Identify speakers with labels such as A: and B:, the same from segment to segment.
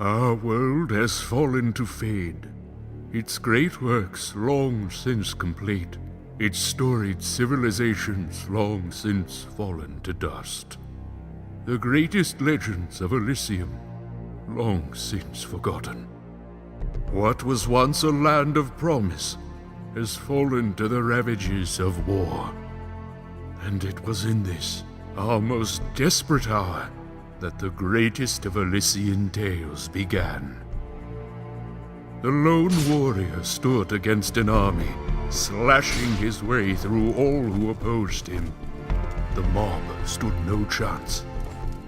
A: Our world has fallen to fade, its great works long since complete, its storied civilizations long since fallen to dust. The greatest legends of Elysium long since forgotten. What was once a land of promise has fallen to the ravages of war. And it was in this, our most desperate hour, that the greatest of Elysian tales began. The lone warrior stood against an army, slashing his way through all who opposed him. The mob stood no chance,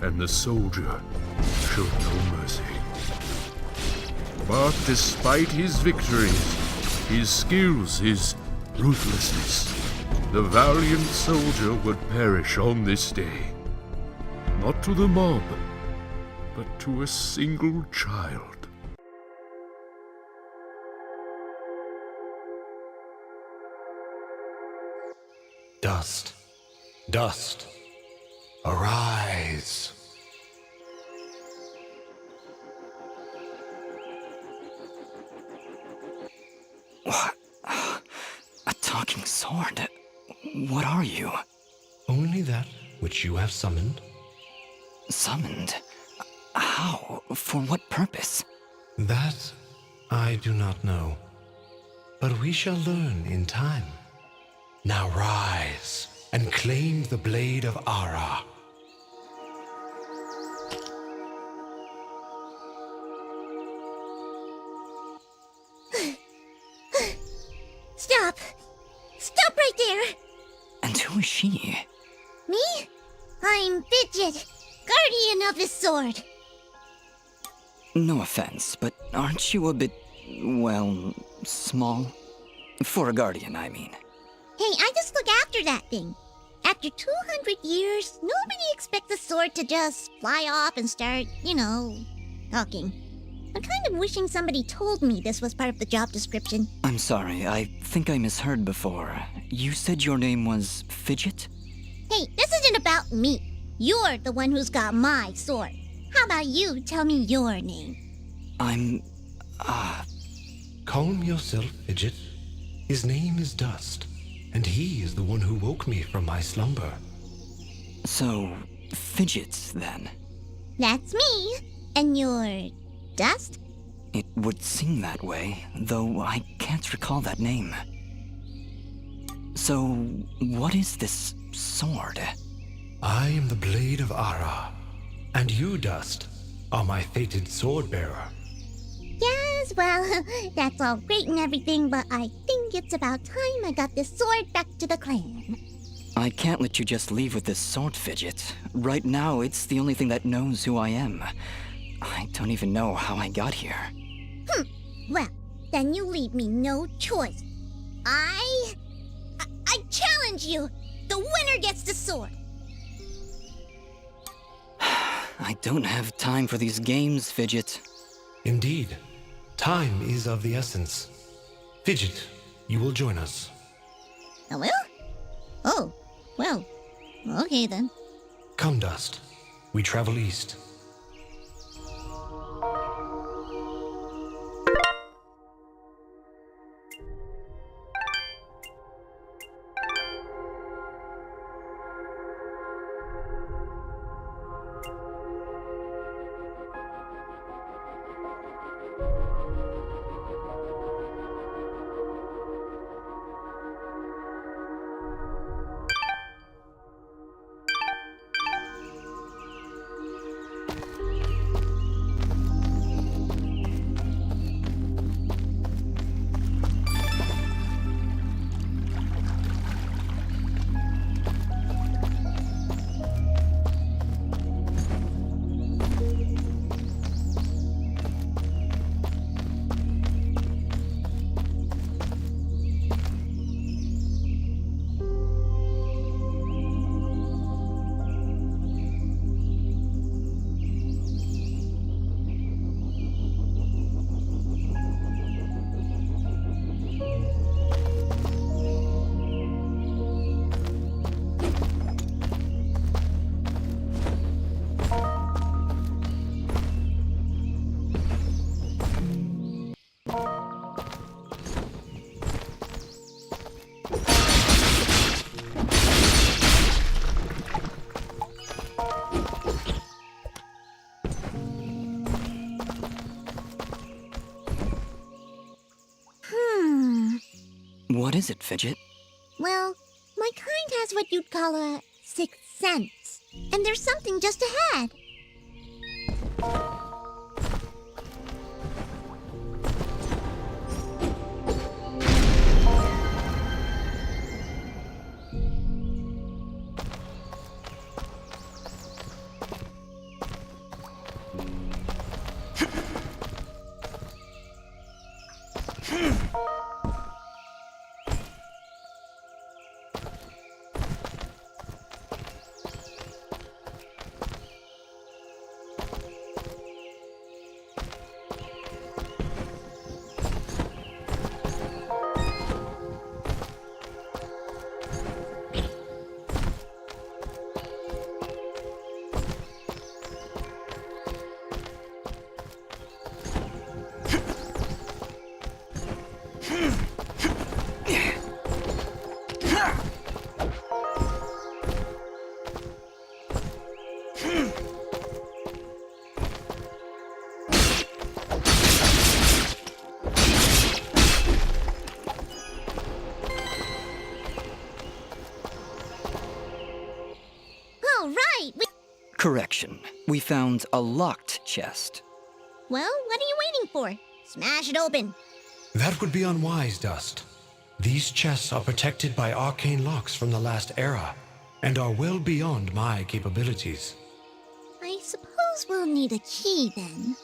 A: and the soldier showed no mercy. But despite his victories, his skills, his ruthlessness, the valiant soldier would perish on this day. Not to the mob, but to a single child.
B: Dust, dust, arise.
C: What? A talking sword? What are you?
B: Only that which you have summoned.
C: Summoned? How? For what purpose?
B: That I do not know. But we shall learn in time. Now rise and claim the blade of Ara.
D: Stop! Stop right there!
C: And who is she?
D: Me? I'm Fidget, guardian of the sword.
C: No offense, but aren't you a bit, well, small? For a guardian, I mean.
D: Hey, I just look after that thing. After 200 years, nobody expects the sword to just fly off and start, talking. I'm kind of wishing somebody told me this was part of the job description.
C: I'm sorry, I think I misheard before. You said your name was Fidget?
D: Hey, this isn't about me. You're the one who's got my sword. How about you tell me your name?
C: I'm...
B: Calm yourself, Fidget. His name is Dust, and he is the one who woke me from my slumber.
C: So, Fidget, then?
D: That's me. And you're... Dust?
C: It would seem that way, though I can't recall that name. So, what is this sword?
B: I am the blade of Ara, and you, Dust, are my fated sword-bearer.
D: Yes, well, that's all great and everything, but I think it's about time I got this sword back to the clan.
C: I can't let you just leave with this sword, Fidget. Right now, it's the only thing that knows who I am. I don't even know how I got here.
D: Well, then you leave me no choice. I challenge you! The winner gets the sword!
C: I don't have time for these games, Fidget.
B: Indeed, time is of the essence. Fidget, you will join us.
D: I will? Oh, well, okay then.
B: Come, Dust. We travel east.
C: What is it, Fidget?
D: Well, my kind has what you'd call a sixth sense. And there's something just ahead. All right.
C: Correction. We found a locked chest.
D: Well, what are you waiting for? Smash it open.
B: That would be unwise, Dust. These chests are protected by arcane locks from the last era, and are well beyond my capabilities.
D: I suppose we'll need a key then.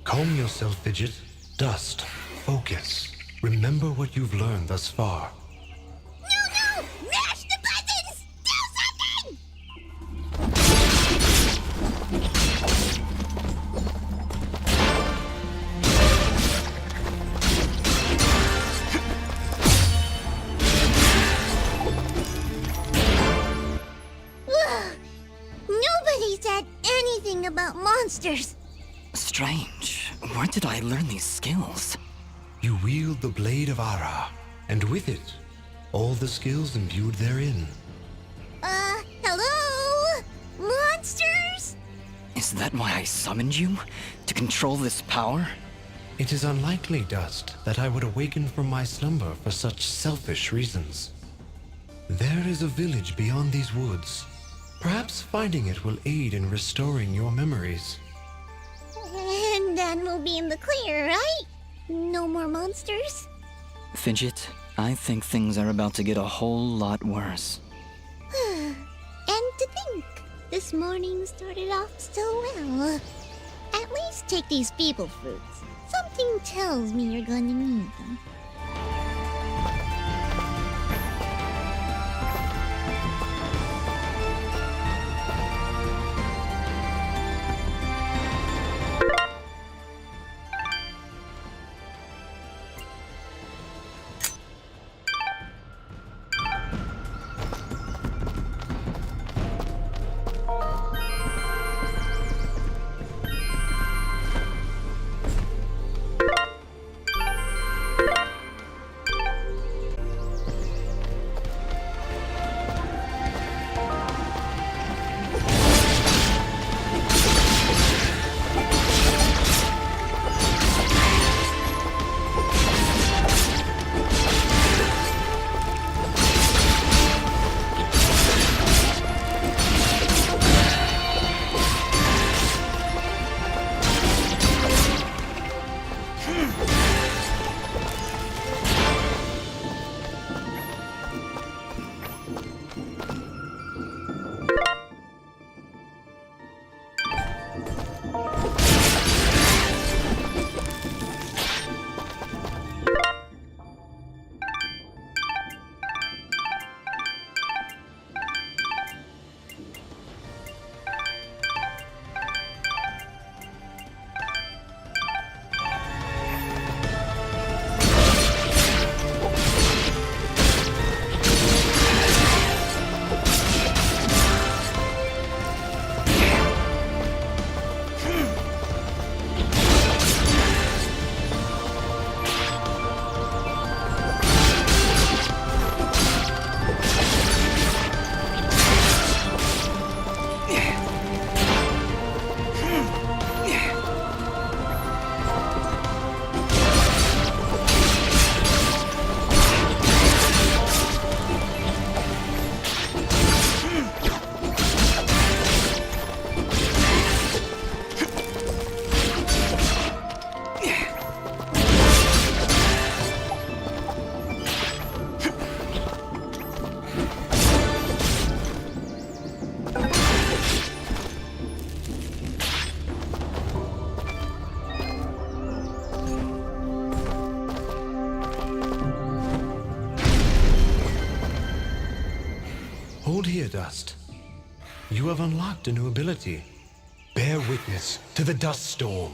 B: Calm yourself, Fidget. Dust. Focus. Remember what you've learned thus far.
D: No! Mash the buttons! Do something! Ugh. Nobody said anything about monsters.
C: Strange. Where did I learn these skills?
B: You wield the Blade of Ara, and with it, all the skills imbued therein.
D: Hello? Monsters?
C: Is that why I summoned you? To control this power?
B: It is unlikely, Dust, that I would awaken from my slumber for such selfish reasons. There is a village beyond these woods. Perhaps finding it will aid in restoring your memories.
D: And then we'll be in the clear, right? No more monsters?
C: Fidget, I think things are about to get a whole lot worse.
D: And to think, this morning started off so well. At least take these feeble fruits. Something tells me you're going to need them.
B: Dust. You have unlocked a new ability. Bear witness to the dust storm.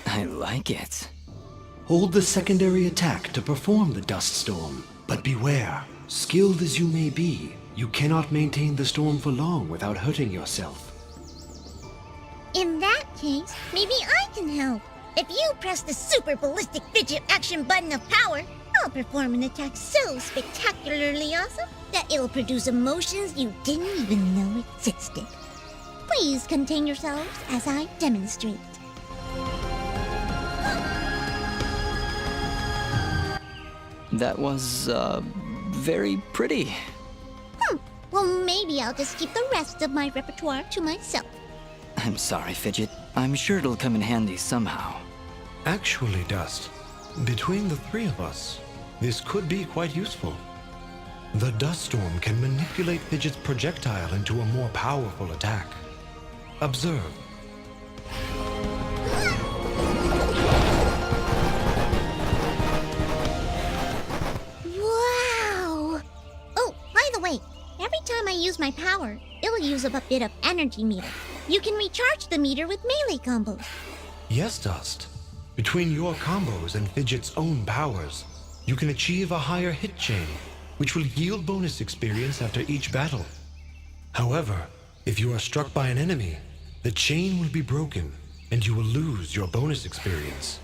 C: I like it.
B: Hold the secondary attack to perform the dust storm. But beware, skilled as you may be, you cannot maintain the storm for long without hurting yourself.
D: In that case, maybe I can help. If you press the super ballistic fidget action button of power, I'll perform an attack so spectacularly awesome that it'll produce emotions you didn't even know existed. Please contain yourselves as I demonstrate.
C: That was, very pretty.
D: Well, maybe I'll just keep the rest of my repertoire to myself.
C: I'm sorry, Fidget. I'm sure it'll come in handy somehow.
B: Actually, Dust, between the three of us, this could be quite useful. The dust storm can manipulate Fidget's projectile into a more powerful attack. Observe.
D: Wow! Oh, by the way, every time I use my power, it'll use up a bit of energy meter. You can recharge the meter with melee combos.
B: Yes, Dust. Between your combos and Fidget's own powers, you can achieve a higher hit chain, which will yield bonus experience after each battle. However, if you are struck by an enemy, the chain will be broken, and you will lose your bonus experience.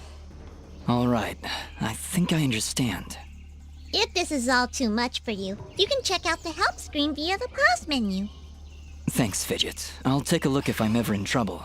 C: All right, I think I understand.
D: If this is all too much for you, you can check out the help screen via the pause menu.
C: Thanks, Fidget. I'll take a look if I'm ever in trouble.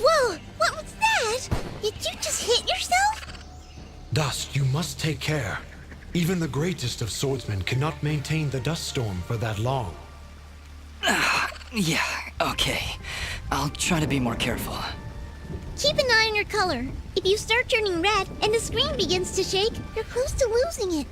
D: Whoa! What was that? Did you just hit yourself?
B: Dust, you must take care. Even the greatest of swordsmen cannot maintain the dust storm for that long.
C: Yeah, okay. I'll try to be more careful.
D: Keep an eye on your color. If you start turning red and the screen begins to shake, you're close to losing it.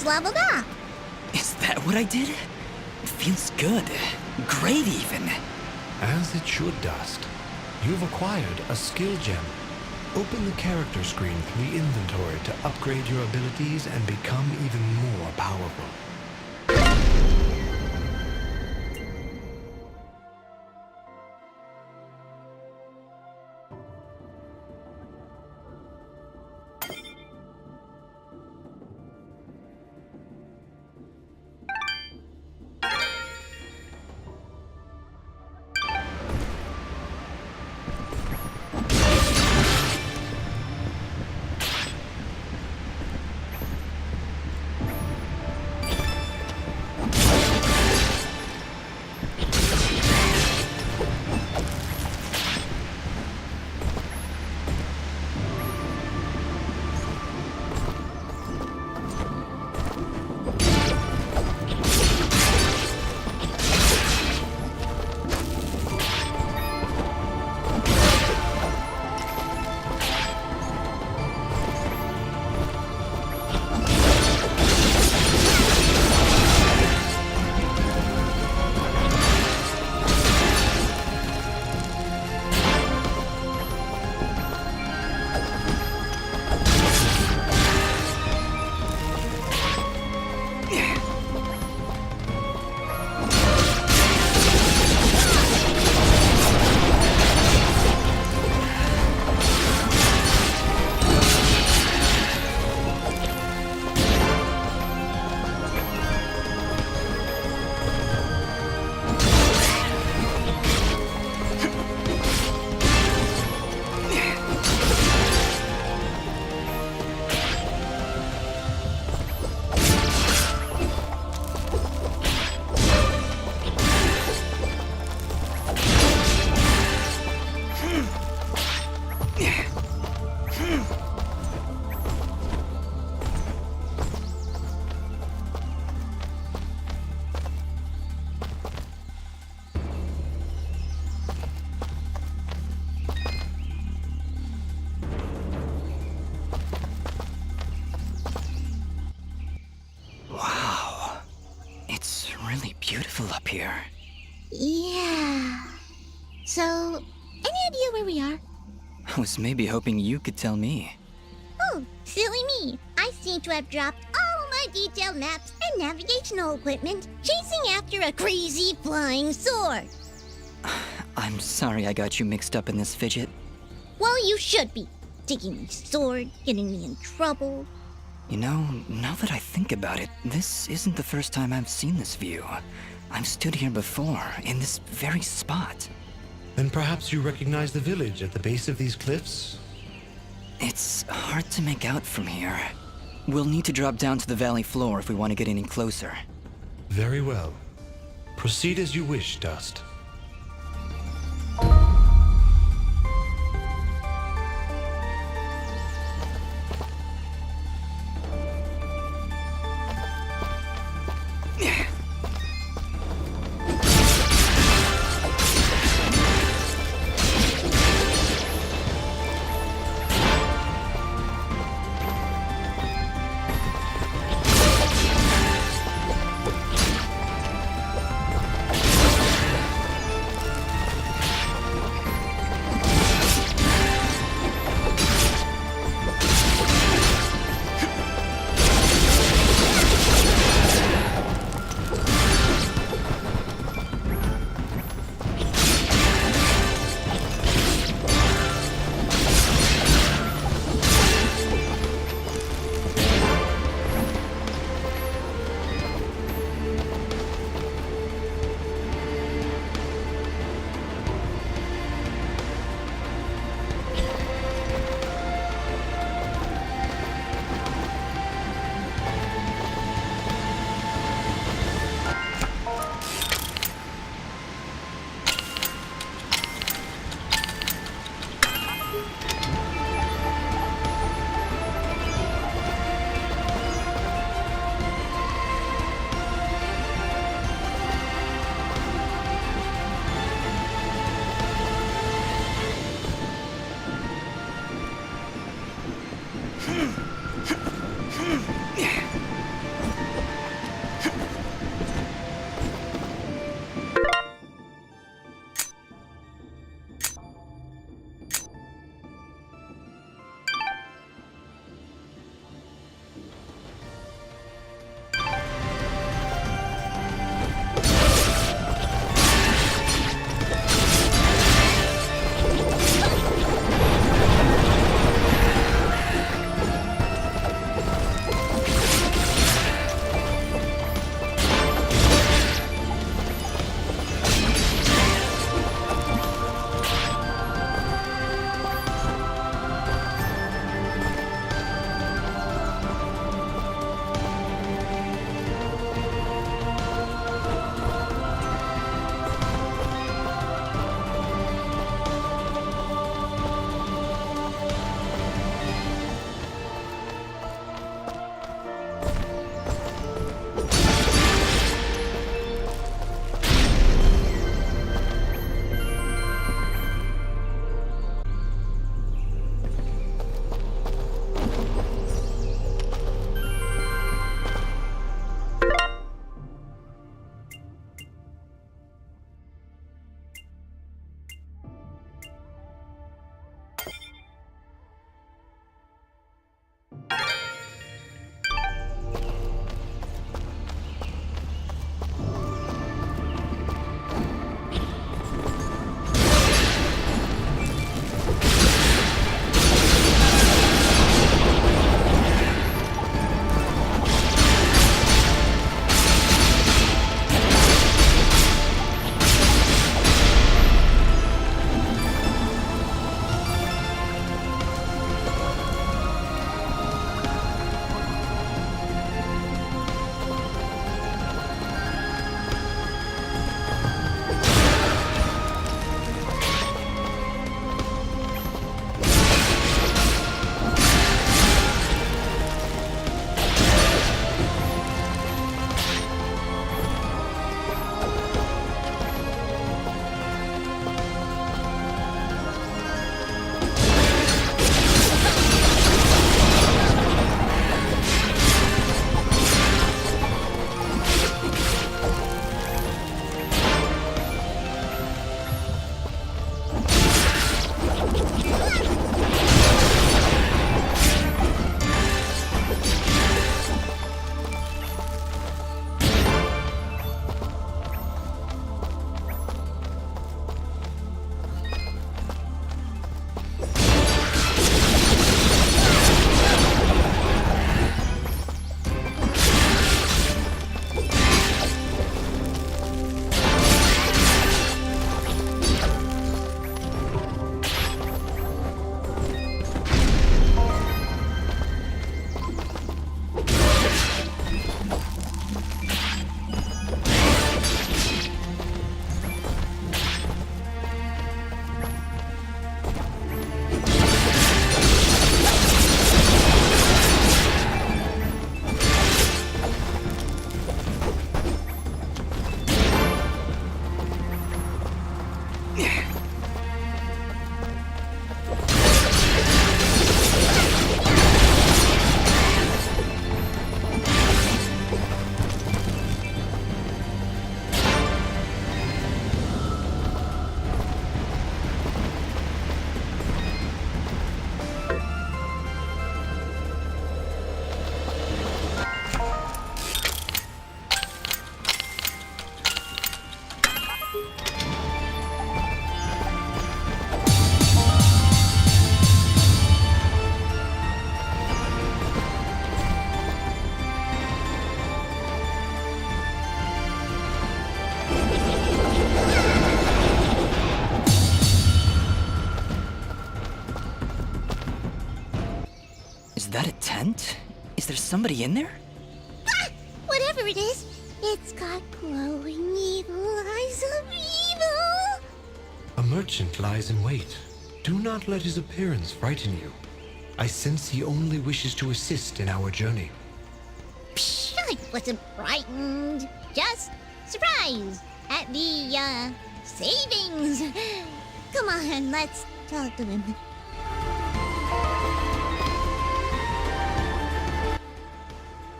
D: Leveled up.
C: Is that what I did? Feels good. Great, even.
B: As it should, Dust. You've acquired a skill gem. Open the character screen through the inventory to upgrade your abilities and become even more powerful.
C: beautiful up here.
D: Yeah. So, any idea where we are?
C: I was maybe hoping you could tell me.
D: Oh, silly me. I seem to have dropped all my detailed maps and navigational equipment chasing after a crazy flying sword.
C: I'm sorry I got you mixed up in this fidget.
D: Well, you should be. Taking my sword, getting me in trouble.
C: You know, now that I think about it, this isn't the first time I've seen this view. I've stood here before, in this very spot.
B: Then perhaps you recognize the village at the base of these cliffs?
C: It's hard to make out from here. We'll need to drop down to the valley floor if we want to get any closer.
B: Very well. Proceed as you wish, Dust.
C: that a tent? Is there somebody in there?
D: Ah! Whatever it is, it's got glowing evil eyes of evil!
B: A merchant lies in wait. Do not let his appearance frighten you. I sense he only wishes to assist in our journey.
D: Psh, I wasn't frightened. Just surprised at the, savings. Come on, let's talk to him.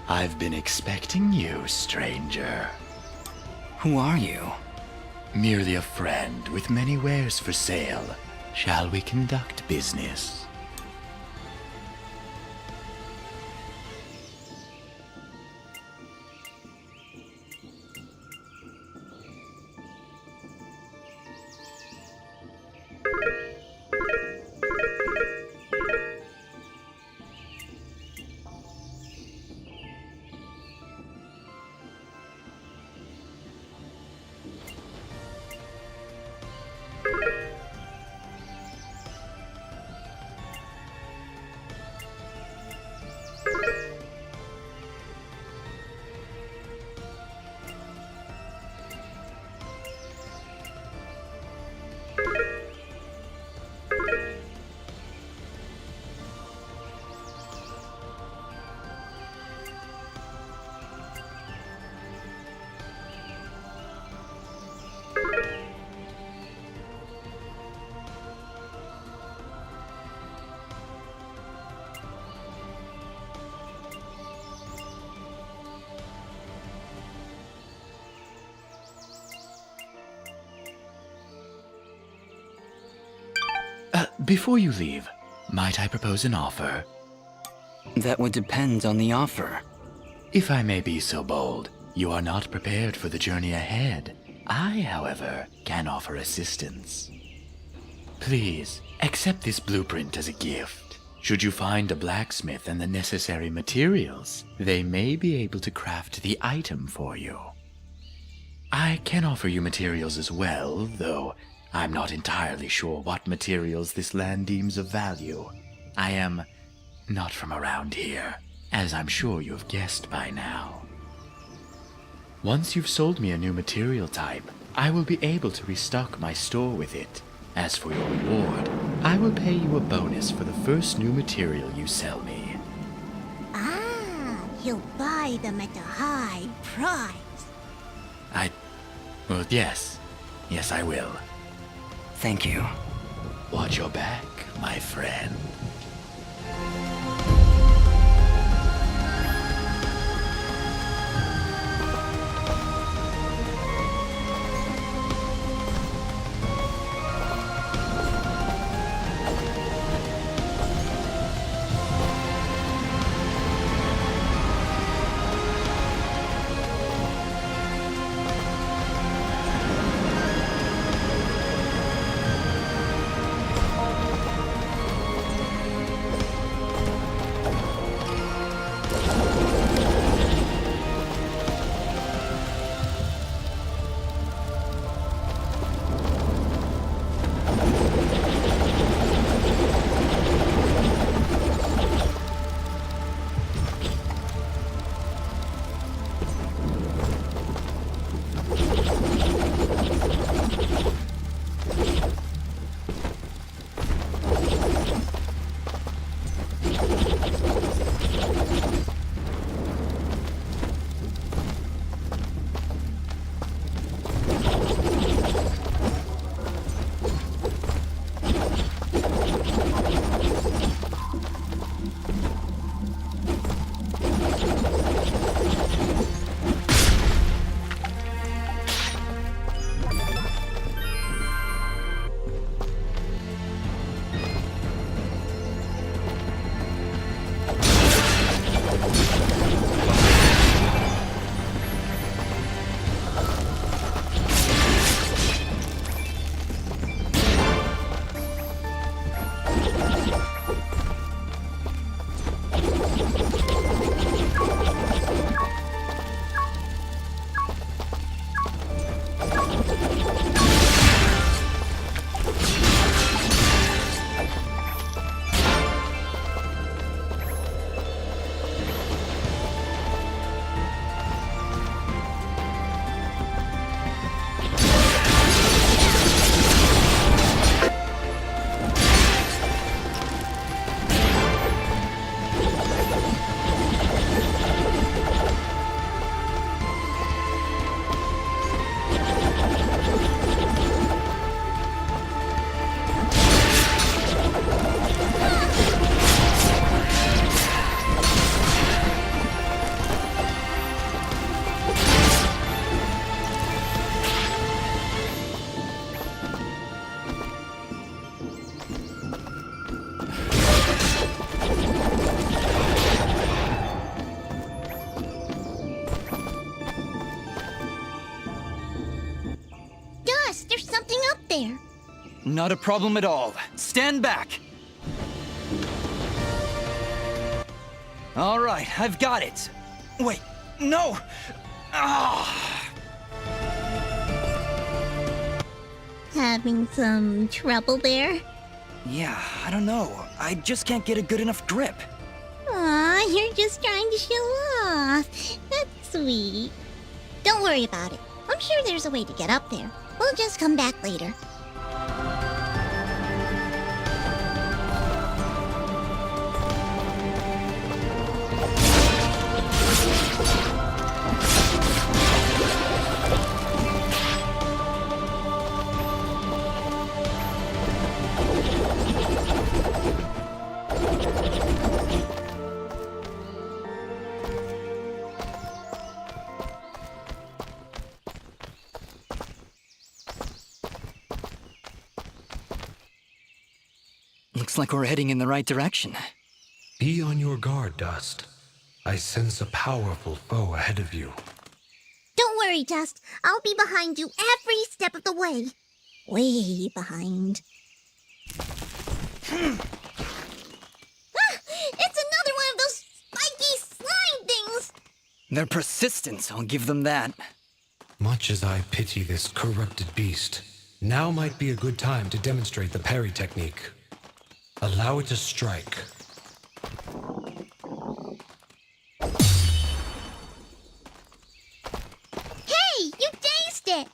E: I've been expecting you, stranger.
C: Who are you?
E: Merely a friend with many wares for sale. Shall we conduct business? Before you leave, might I propose an offer?
C: That would depend on the offer.
E: If I may be so bold, you are not prepared for the journey ahead. I, however, can offer assistance. Please, accept this blueprint as a gift. Should you find a blacksmith and the necessary materials, they may be able to craft the item for you. I can offer you materials as well, though I'm not entirely sure what materials this land deems of value. I am not from around here, as I'm sure you have guessed by now. Once you've sold me a new material type, I will be able to restock my store with it. As for your reward, I will pay you a bonus for the first new material you sell me.
D: Ah, he'll buy them at a high price.
E: Well, yes. Yes, I will.
C: Thank you.
E: Watch your back, my friend.
C: Not a problem at all. Stand back! All right, I've got it. Wait, no! Ah!
D: Having some trouble there?
C: Yeah, I don't know. I just can't get a good enough grip.
D: Aw, you're just trying to show off. That's sweet. Don't worry about it. I'm sure there's a way to get up there. We'll just come back later.
C: Looks like we're heading in the right direction.
B: Be on your guard, Dust. I sense a powerful foe ahead of you.
D: Don't worry, Dust. I'll be behind you every step of the way. Way behind. Ah, it's another one of those spiky slime things!
C: They're persistent, I'll give them that.
B: Much as I pity this corrupted beast, now might be a good time to demonstrate the parry technique. Allow it to strike.
D: Hey, you dazed it!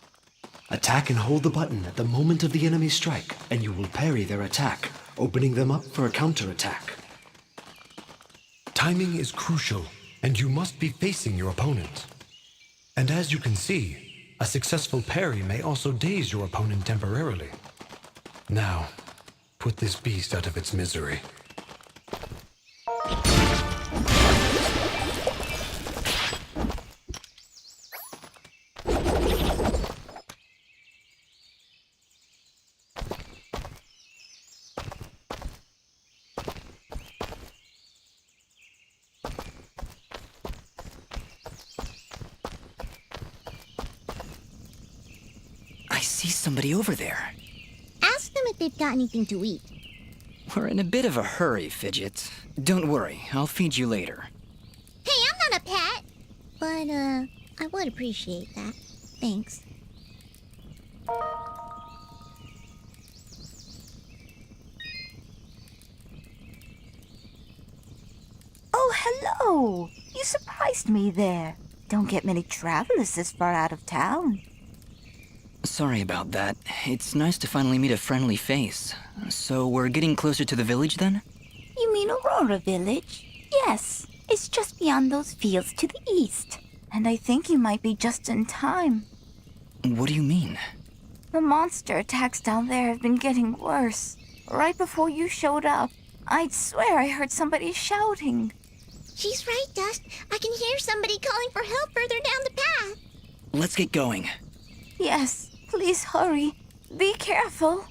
F: Attack and hold the button at the moment of the enemy's strike, and you will parry their attack, opening them up for a counterattack.
B: Timing is crucial, and you must be facing your opponent. And as you can see, a successful parry may also daze your opponent temporarily. Now, put this beast out of its misery.
C: I see somebody over there.
D: Ask them if they've got anything to eat.
C: We're in a bit of a hurry, Fidget. Don't worry, I'll feed you later.
D: Hey, I'm not a pet! But, I would appreciate that. Thanks.
G: Oh, hello! You surprised me there. Don't get many travelers this far out of town.
C: Sorry about that. It's nice to finally meet a friendly face. So we're getting closer to the village then?
G: You mean Aurora Village? Yes, it's just beyond those fields to the east. And I think you might be just in time.
C: What do you mean?
G: The monster attacks down there have been getting worse. Right before you showed up, I'd swear I heard somebody shouting.
D: She's right, Dust. I can hear somebody calling for help further down the path.
C: Let's get going.
G: Yes, please hurry. Be careful.